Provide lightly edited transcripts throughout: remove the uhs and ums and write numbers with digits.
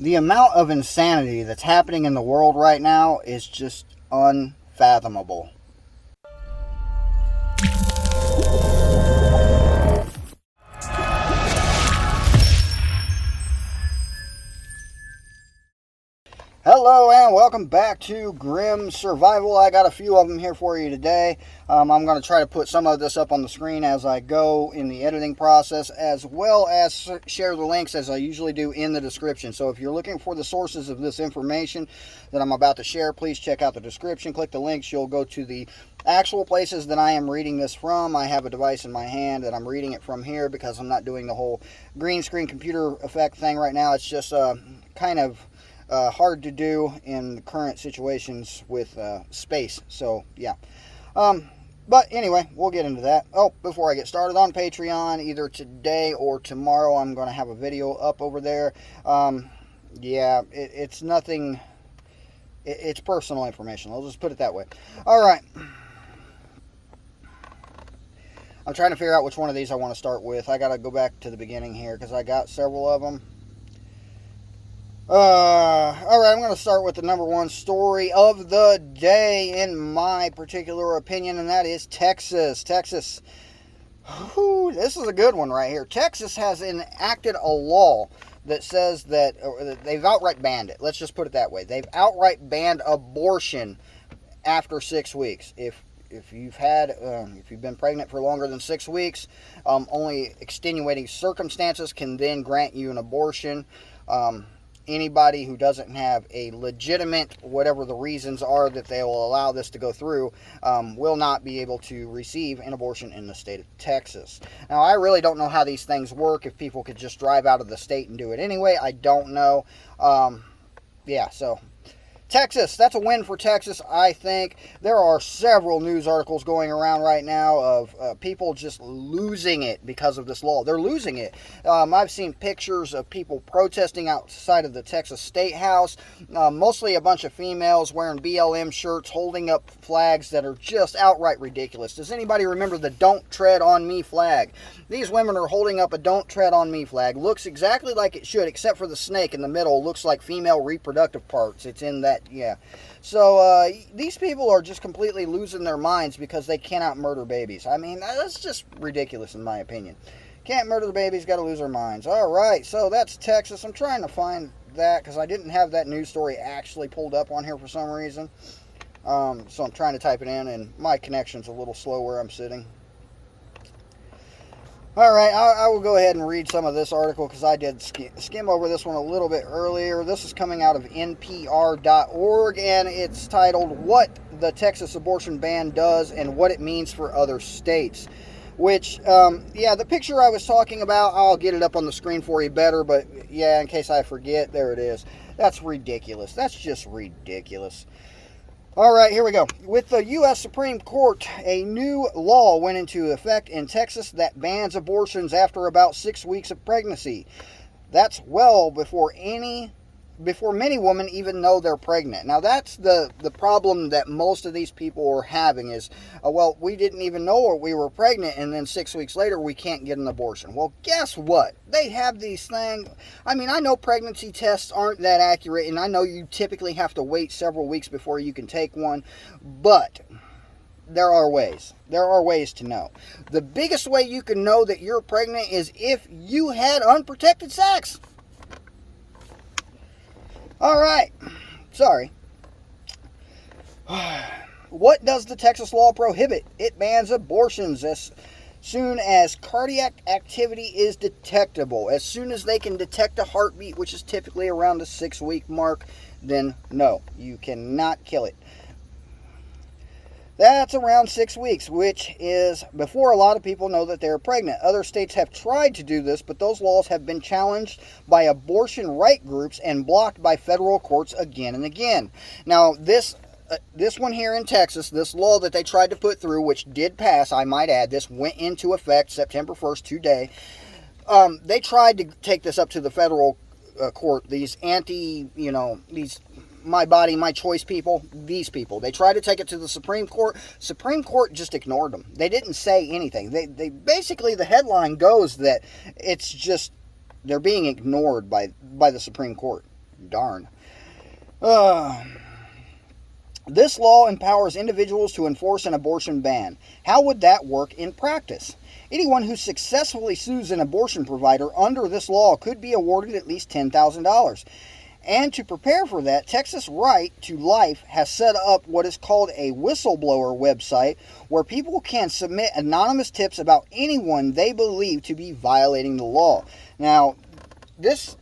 The amount of insanity that's happening in the world right now is just unfathomable. Hello and welcome back to Grim Survival. I got a few of them here for you today. I'm going to try to put some of this up on the screen as I go in the editing process, as well as share the links as I usually do in the description. So if you're looking for the sources of this information that I'm about to share, please check out the description. Click the links. You'll go to the actual places that I am reading this from. I have a device in my hand that I'm reading it from here because I'm not doing the whole green screen computer effect thing right now. It's just kind of hard to do in the current situations with space. So, yeah. But anyway, we'll get into that. Oh, before I get started, on Patreon, either today or tomorrow, I'm going to have a video up over there. Yeah, it's nothing... It's personal information. I'll just put it that way. All right. I'm trying to figure out which one of these I want to start with. I got to go back to the beginning here because I got several of them. Alright, I'm going to start with the number one story of the day, in my particular opinion, and that is Texas. Texas. Whew, this is a good one right here. Texas has enacted a law that says that they've outright banned it. Let's just put it that way. They've outright banned abortion after 6 weeks. If you've been pregnant for longer than 6 weeks, only extenuating circumstances can then grant you an abortion. Anybody who doesn't have a legitimate, whatever the reasons are that they will allow this to go through, will not be able to receive an abortion in the state of Texas. Now, I really don't know how these things work, if people could just drive out of the state and do it anyway. I don't know. Yeah, so... Texas, that's a win for Texas, I think. There are several news articles going around right now of people just losing it because of this law. They're losing it. I've seen pictures of people protesting outside of the Texas State House, mostly a bunch of females wearing BLM shirts, holding up flags that are just outright ridiculous. Does anybody remember the Don't Tread on Me flag? These women are holding up a Don't Tread on Me flag. Looks exactly like it should, except for the snake in the middle. Looks like female reproductive parts. It's in that. Yeah. So these people are just completely losing their minds because they cannot murder babies. I mean, that's just ridiculous in my opinion. Can't murder the babies, got to lose their minds. All right, so that's Texas. I'm trying to find that because I didn't have that news story actually pulled up on here for some reason. So I'm trying to type it in, and my connection's a little slow where I'm sitting. All right, I will go ahead and read some of this article because I did skim over this one a little bit earlier. This is coming out of NPR.org, and it's titled, What the Texas Abortion Ban Does and What It Means for Other States. Which, yeah, the picture I was talking about, I'll get it up on the screen for you better, but yeah, in case I forget, there it is. That's ridiculous. That's just ridiculous. All right, here we go. With the U.S. Supreme Court, a new law went into effect in Texas that bans abortions after about 6 weeks of pregnancy. That's well before many women even know they're pregnant. Now, that's the problem that most of these people are having is, well, we didn't even know we were pregnant, and then 6 weeks later, we can't get an abortion. Well, guess what? They have these things. I mean, I know pregnancy tests aren't that accurate, and I know you typically have to wait several weeks before you can take one, but there are ways. There are ways to know. The biggest way you can know that you're pregnant is if you had unprotected sex. All right. Sorry. What does the Texas law prohibit? It bans abortions as soon as cardiac activity is detectable. As soon as they can detect a heartbeat, which is typically around the 6-week mark, then no, you cannot kill it. That's around 6 weeks, which is before a lot of people know that they're pregnant. Other states have tried to do this, but those laws have been challenged by abortion right groups and blocked by federal courts again and again. Now, this one here in Texas, this law that they tried to put through, which did pass, I might add, this went into effect September 1st, today. They tried to take this up to the federal court. These these my body, my choice people, these people. They tried to take it to the Supreme Court. Supreme Court just ignored them. They didn't say anything. They basically, the headline goes that it's just, they're being ignored by the Supreme Court. Darn. This law empowers individuals to enforce an abortion ban. How would that work in practice? Anyone who successfully sues an abortion provider under this law could be awarded at least $10,000. And to prepare for that, Texas Right to Life has set up what is called a whistleblower website where people can submit anonymous tips about anyone they believe to be violating the law. Now, this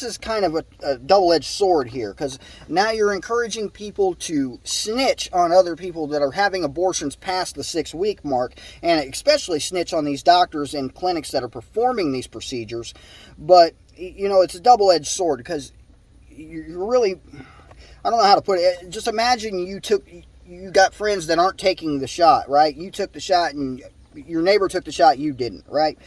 is kind of a double-edged sword here, because now you're encouraging people to snitch on other people that are having abortions past the 6-week mark, and especially snitch on these doctors and clinics that are performing these procedures. But, you know, it's a double-edged sword, because you're really, I don't know how to put it. Just imagine you got friends that aren't taking the shot, right? You took the shot and your neighbor took the shot, you didn't, right?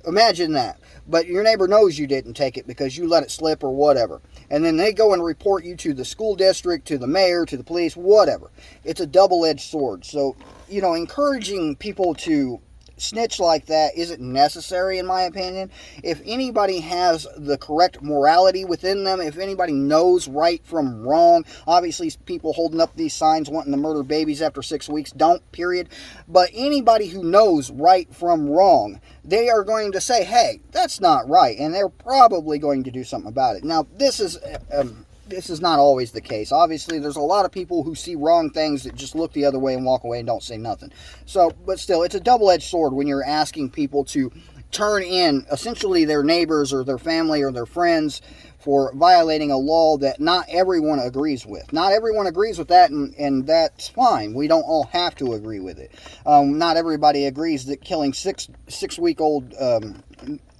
Imagine that. But your neighbor knows you didn't take it because you let it slip or whatever. And then they go and report you to the school district, to the mayor, to the police, whatever. It's a double-edged sword. So, you know, encouraging people to snitch like that isn't necessary, in my opinion. If anybody has the correct morality within them, if anybody knows right from wrong, obviously people holding up these signs wanting to murder babies after 6 weeks don't, period. But anybody who knows right from wrong, they are going to say, hey, that's not right, and they're probably going to do something about it. Now, this is not always the case. Obviously, there's a lot of people who see wrong things that just look the other way and walk away and don't say nothing. So, but still, it's a double-edged sword when you're asking people to turn in essentially their neighbors or their family or their friends for violating a law that not everyone agrees with. Not everyone agrees with that, and that's fine. We don't all have to agree with it. Not everybody agrees that killing six-week-old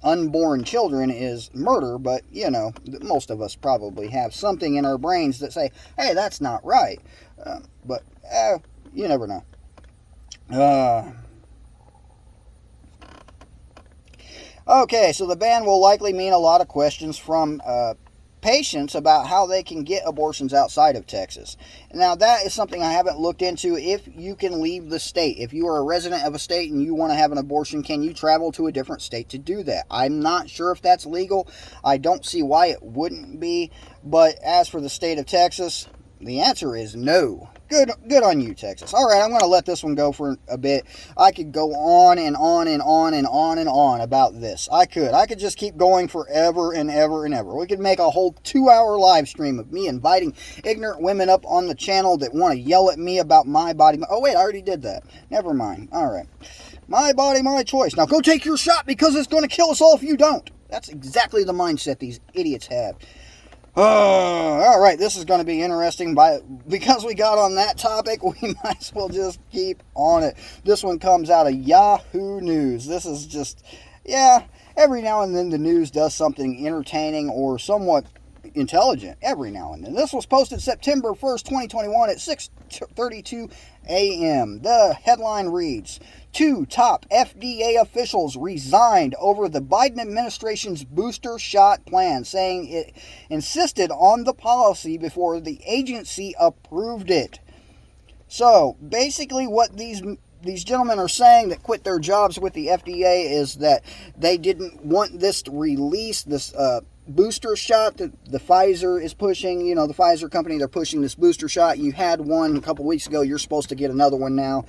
unborn children is murder, but, you know, most of us probably have something in our brains that say, hey, that's not right. But you never know. Okay, so the ban will likely mean a lot of questions from patients about how they can get abortions outside of Texas. Now, that is something I haven't looked into. If you can leave the state, if you are a resident of a state and you want to have an abortion, can you travel to a different state to do that? I'm not sure if that's legal. I don't see why it wouldn't be. But as for the state of Texas, the answer is no. Good on you, Texas. All right, I'm going to let this one go for a bit. I could go on and on and on and on and on about this. I could just keep going forever and ever and ever. We could make a whole 2-hour live stream of me inviting ignorant women up on the channel that want to yell at me about my body. Oh, wait, I already did that. Never mind. All right. My body, my choice. Now go take your shot because it's going to kill us all if you don't. That's exactly the mindset these idiots have. All right, this is going to be interesting. Because we got on that topic, we might as well just keep on it. This one comes out of Yahoo News. This is just, every now and then the news does something entertaining or somewhat intelligent. Every now and then. This was posted September 1st, 2021 at 6:32 a.m. The headline reads, 2 top FDA officials resigned over the Biden administration's booster shot plan, saying it insisted on the policy before the agency approved it. So, basically what these gentlemen are saying that quit their jobs with the FDA is that they didn't want this to release this booster shot that the Pfizer is pushing. You know, the Pfizer company, they're pushing this booster shot. You had one a couple weeks ago. You're supposed to get another one now.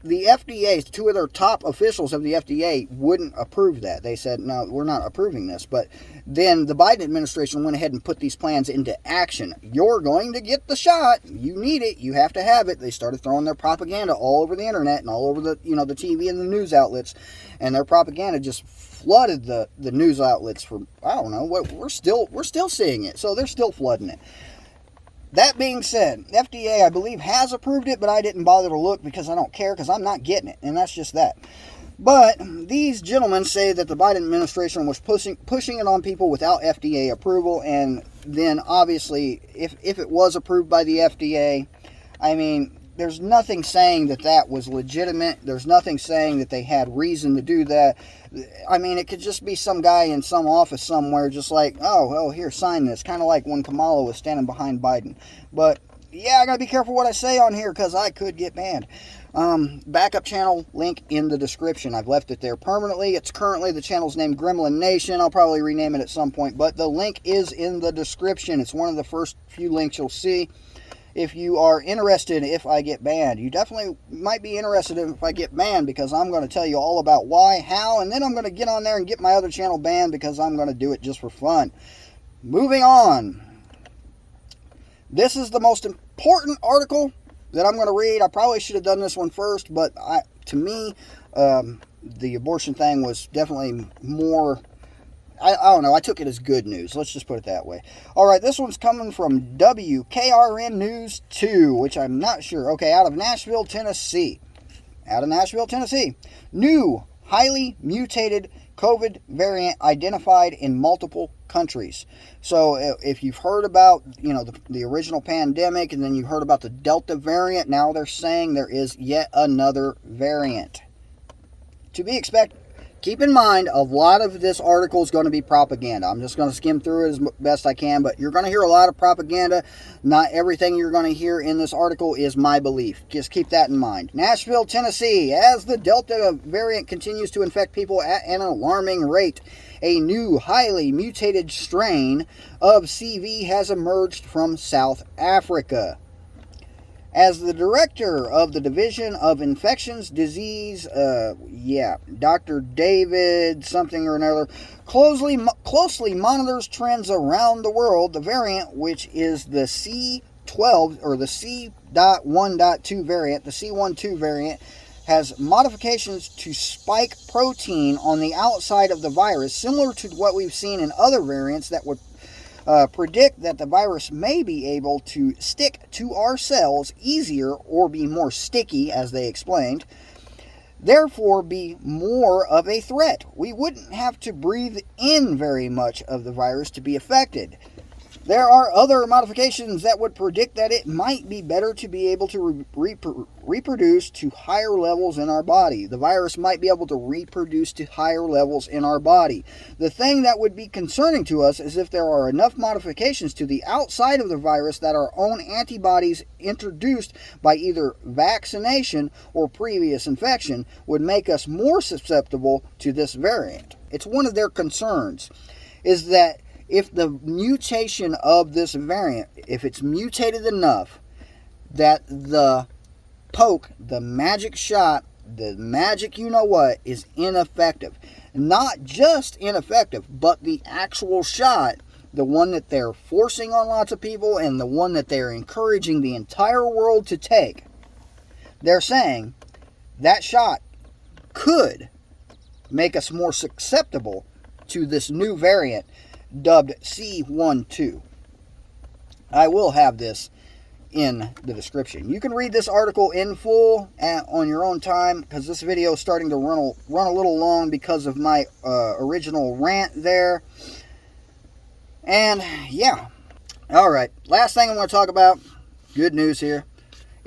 The FDA, 2 of their top officials of the FDA wouldn't approve that. They said, no, we're not approving this. But then the Biden administration went ahead and put these plans into action. You're going to get the shot. You need it. You have to have it. They started throwing their propaganda all over the internet and all over the TV and the news outlets. And their propaganda just flooded the news outlets for, I don't know, we're still seeing it. So they're still flooding it. That being said, FDA, I believe, has approved it, but I didn't bother to look because I don't care, because I'm not getting it, and that's just that. But these gentlemen say that the Biden administration was pushing it on people without FDA approval, and then obviously, if it was approved by the FDA, I mean, there's nothing saying that was legitimate. There's nothing saying that they had reason to do that. I mean, it could just be some guy in some office somewhere just like, oh, here, sign this. Kind of like when Kamala was standing behind Biden. But, yeah, I got to be careful what I say on here because I could get banned. Backup channel link in the description. I've left it there permanently. It's currently, the channel's named Gremlin Nation. I'll probably rename it at some point, but the link is in the description. It's one of the first few links you'll see. If you are interested if I get banned, you definitely might be interested if I get banned, because I'm going to tell you all about why, how, and then I'm going to get on there and get my other channel banned because I'm going to do it just for fun. Moving on. This is the most important article that I'm going to read. I probably should have done this one first, but to me, the abortion thing was definitely more, I don't know, I took it as good news. Let's just put it that way. All right, this one's coming from WKRN News 2, which I'm not sure. Okay, out of Nashville, Tennessee. New, highly mutated COVID variant identified in multiple countries. So if you've heard about, the original pandemic, and then you heard about the Delta variant, now they're saying there is yet another variant. To be expected. Keep in mind, a lot of this article is going to be propaganda. I'm just going to skim through it as best I can, but you're going to hear a lot of propaganda. Not everything you're going to hear in this article is my belief. Just keep that in mind. Nashville, Tennessee. As the Delta variant continues to infect people at an alarming rate, a new, highly mutated strain of CV has emerged from South Africa. As the director of the Division of Infectious Disease, Dr. David something or another, closely monitors trends around the world, the variant, which is the C12 or the C.1.2 variant, the C12 variant, has modifications to spike protein on the outside of the virus, similar to what we've seen in other variants that would predict that the virus may be able to stick to our cells easier or be more sticky, as they explained, therefore be more of a threat. We wouldn't have to breathe in very much of the virus to be affected. There are other modifications that would predict that it might be better to be able to reproduce to higher levels in our body. The virus might be able to reproduce to higher levels in our body. The thing that would be concerning to us is if there are enough modifications to the outside of the virus that our own antibodies introduced by either vaccination or previous infection would make us more susceptible to this variant. It's one of their concerns, is that if the mutation of this variant, if it's mutated enough that the poke, the magic shot, the magic you-know-what is ineffective. Not just ineffective, but the actual shot, the one that they're forcing on lots of people and the one that they're encouraging the entire world to take. They're saying that shot could make us more susceptible to this new variant dubbed C12. I will have this in the description. You can read this article in full on your own time, because this video is starting to run a little long because of my original rant there. And yeah, all right, last thing I'm going to talk about, good news here,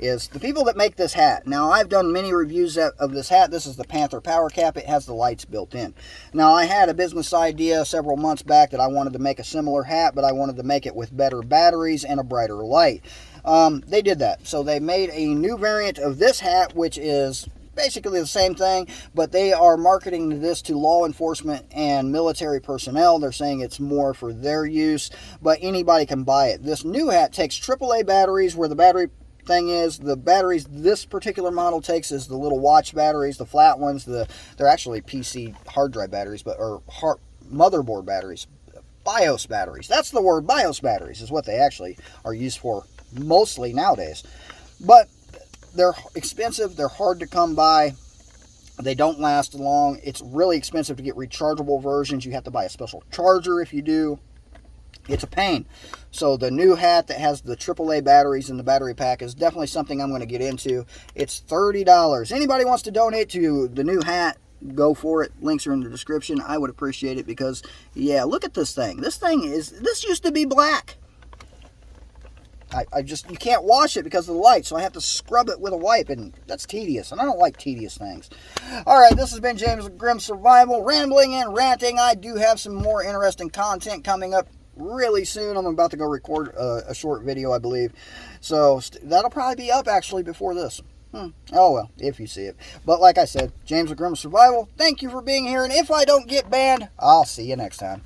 is the people that make this hat. Now, I've done many reviews of this hat. This is the Panther Power Cap. It has the lights built in. Now, I had a business idea several months back that I wanted to make a similar hat, but I wanted to make it with better batteries and a brighter light. They did that. So they made a new variant of this hat, which is basically the same thing, but they are marketing this to law enforcement and military personnel. They're saying it's more for their use, but anybody can buy it. This new hat takes AAA batteries, where the battery thing is, the batteries this particular model takes is the little watch batteries, the flat ones. They're actually PC hard drive batteries, or motherboard batteries, BIOS batteries. That's the word. BIOS batteries is what they actually are used for mostly nowadays. But they're expensive. They're hard to come by. They don't last long. It's really expensive to get rechargeable versions. You have to buy a special charger if you do. It's a pain. So the new hat that has the AAA batteries in the battery pack is definitely something I'm going to get into. It's $30. Anybody wants to donate to the new hat, go for it. Links are in the description. I would appreciate it because, yeah, look at this thing. This used to be black. You can't wash it because of the light, so I have to scrub it with a wipe, and that's tedious, and I don't like tedious things. Alright, this has been James of Grim Survival, rambling and ranting. I do have some more interesting content coming up really soon. I'm about to go record a short video, I believe. So that'll probably be up actually before this. Oh well, if you see it. But like I said, James with Grim Survival, thank you for being here, and if I don't get banned, I'll see you next time.